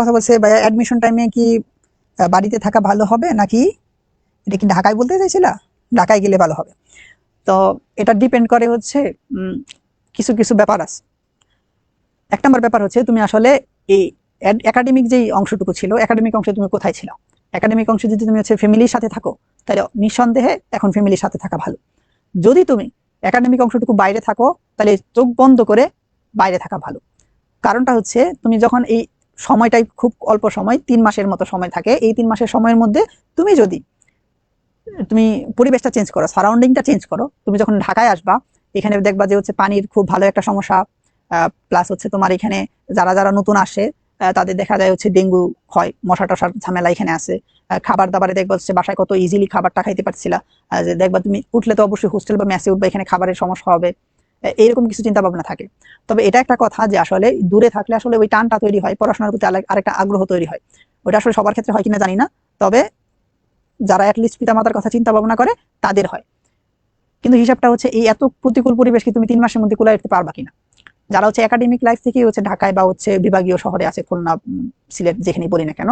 কথা বলছে ভাইয়া অ্যাডমিশন টাইমে কি বাড়িতে থাকা ভালো হবে নাকি, এটা কি ঢাকায় বলতে চাইছিলা? ঢাকায় গেলে ভালো হবে। তো এটা ডিপেন্ড করে হচ্ছে কিছু কিছু ব্যাপার আছে। এক নম্বর ব্যাপার হচ্ছে তুমি আসলে এই একাডেমিক যেই অংশটুকু ছিল, একাডেমিক অংশে তুমি কোথায় ছিল। একাডেমিক অংশে যদি তুমি হচ্ছে ফ্যামিলির সাথে থাকো, তাহলে নিঃসন্দেহে এখন ফ্যামিলির সাথে থাকা ভালো। যদি তুমি একাডেমিক অংশটুকু বাইরে থাকো, তাহলে চোখ বন্ধ করে বাইরে থাকা ভালো। কারণটা হচ্ছে তুমি যখন এই সময়টাই খুব অল্প সময়, 3 মাসের মতো সময় থাকে, এই 3 মাসের সময়ের মধ্যে তুমি যদি তুমি পরিবেশটা চেঞ্জ করো, সারাউন্ডিংটা চেঞ্জ করো। তুমি যখন ঢাকায় আসবা, এখানে দেখবা যে হচ্ছে পানির খুব ভালো একটা সমস্যা, প্লাস হচ্ছে তোমার এখানে যারা যারা নতুন আসে তাদের দেখা যায় হচ্ছে ডেঙ্গু হয়, মশা টশার ঝামেলা এখানে আছে। খাবার দাবারে দেখবা হচ্ছে বাসায় কত ইজিলি খাবারটা খাইতে পারছিলা, যে দেখবা তুমি উঠলে তো অবশ্যই হোস্টেল বা মেসে উঠবে, এখানে খাবারের সমস্যা হবে, এইরকম কিছু চিন্তা ভাবনা থাকে। তবে এটা একটা কথা যে আসলে দূরে থাকলে আসলে ওই টানটা তৈরি হয়, পড়াশোনার প্রতি আরেকটা আগ্রহ তৈরি হয়। ওইটা আসলে সবার ক্ষেত্রে হয় কিনা জানি না, তবে যারা অ্যাটলিস্ট পিতামাতার কথা চিন্তা ভাবনা করে তাদের হয়। কিন্তু হিসাবটা হচ্ছে এই এত প্রতিকূল পরিবেশ কি তুমি 3 মাসের মধ্যে কুলায় উঠতে পারবা কিনা। যারা হচ্ছে একাডেমিক লাইফ থেকে হচ্ছে ঢাকায় বা হচ্ছে বিভাগীয় শহরে আছে, খুলনা, সিলেট, যেখানেই বলি না কেন,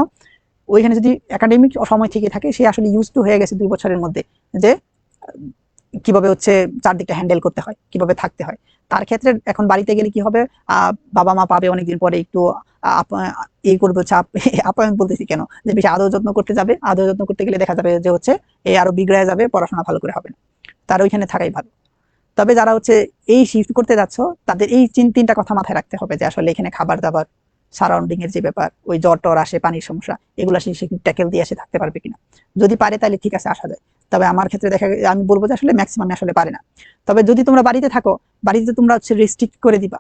ওইখানে যদি একাডেমিক সময় থেকে থাকে, সে আসলে ইউজ টু হয়ে গেছে 2 বছরের মধ্যে যে কিভাবে হচ্ছে চারদিকটা হ্যান্ডেল করতে হয়, কিভাবে থাকতে হয়। তার ক্ষেত্রে এখন বাড়িতে গেলে কি হবে, বাবা মা পাবে অনেকদিন পরে, একটু এই করবে হচ্ছে আপ্যায়ন বলতেছি কেন, যে বেশি আদর যত্ন করতে যাবে, আদর যত্ন করতে গেলে দেখা যাবে যে হচ্ছে এই আরো বিগড়ে যাবে, পড়াশোনা ভালো করে হবে না। তার ওইখানে থাকাই ভালো। তবে যারা হচ্ছে এই শিফট করতে যাচ্ছ, তাদের এই 3টা কথা মাথায় রাখতে হবে যে আসলে এখানে খাবার দাবার, সারাউন্ডিং এর যে ব্যাপার, ওই জ্বর টর আসে, পানির সমস্যা, এগুলা সে ট্যাকেল দিয়ে এসে থাকতে পারবে কিনা। যদি পারে তাহলে ঠিক আছে, আসা যায়। তবে আমার ক্ষেত্রে আমি বলবো যে আসলে ম্যাক্সিমাম আসলে পারে না। তবে যদি তোমরা বাড়িতে থাকো, বাড়িতে তোমরা হচ্ছে রেস্ট্রিক্ট করে দিবা,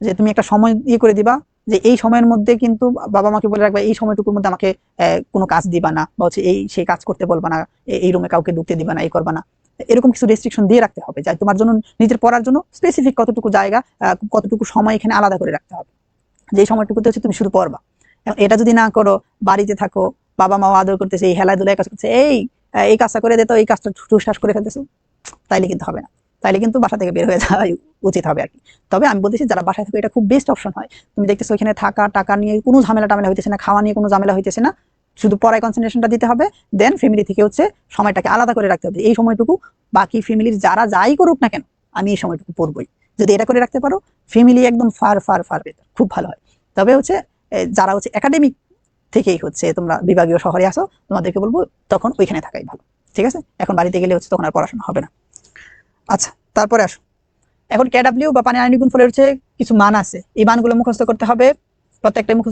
যে তুমি একটা সময় করে দিবা, যে এই সময়ের মধ্যে কিন্তু বাবা মাকে বলে রাখবা এই সময়টুকুর মধ্যে আমাকে কোনো কাজ দিবা না, বা হচ্ছে এই সেই কাজ করতে বলবা না, এই রুমে কাউকে ঢুকতে দিবা না, এই করবা না। এরকম কিছু রেস্ট্রিকশন দিয়ে রাখতে হবে, যাই তোমার জন্য নিজের পড়ার জন্য স্পেসিফিক কতটুকু জায়গা, কতটুকু সময় এখানে আলাদা করে রাখতে হবে, যে সময়টুকুতে হচ্ছে তুমি শুধু পড়বা। এটা যদি না করো, বাড়িতে থাকো, বাবা মাও আদর করতেছে, এই হেলাধুলায় কাজ করতেছে, এই কাজটা করে দিত, এই কাজটা ঠুসঠাস করে ফেলতেছো, তাইলে কিন্তু হবে না। তাইলে কিন্তু বাসা থেকে বের হয়ে যাওয়া উচিত হবে আর কি। তবে আমি বলতেছি যারা বাসায় থাকো, এটা খুব বেস্ট অপশন হয়। তুমি দেখতেছো এখানে থাকা, টাকা নিয়ে কোনো ঝামেলা টামেলা হইতেছে না, খাওয়া নিয়ে কোনো ঝামেলা হইতেছে না, শুধু পড়ায় কনসেন্ট্রেশনটা দিতে হবে। দেন ফ্যামিলি থেকে হচ্ছে সময়টাকে আলাদা করে রাখতে হবে, এই সময়টুকু বাকি ফ্যামিলির যারা যাই করুক না কেন, আমি এই সময়টুকু পড়বই। যদি এটা করে রাখতে পারো, ফ্যামিলি একদম ফার ফার ফার বেটার, খুব ভালো হয়। তবে হচ্ছে যারা হচ্ছে একাডেমিক থেকেই হচ্ছে তোমরা বিভাগীয় শহরে আসো, তোমাদেরকে বলবো তখন ওইখানে থাকাই ভালো। ঠিক আছে, এখন বাড়িতে গেলে হচ্ছে তখন আর পড়াশোনা হবে না। আচ্ছা, তারপরে আসো। এখন কেডাব্লিউ বা পানি আয়নীকরণ ফলের হচ্ছে কিছু মান আছে, এই মানগুলো মুখস্থ করতে হবে, প্রত্যেকটা মুখস্থ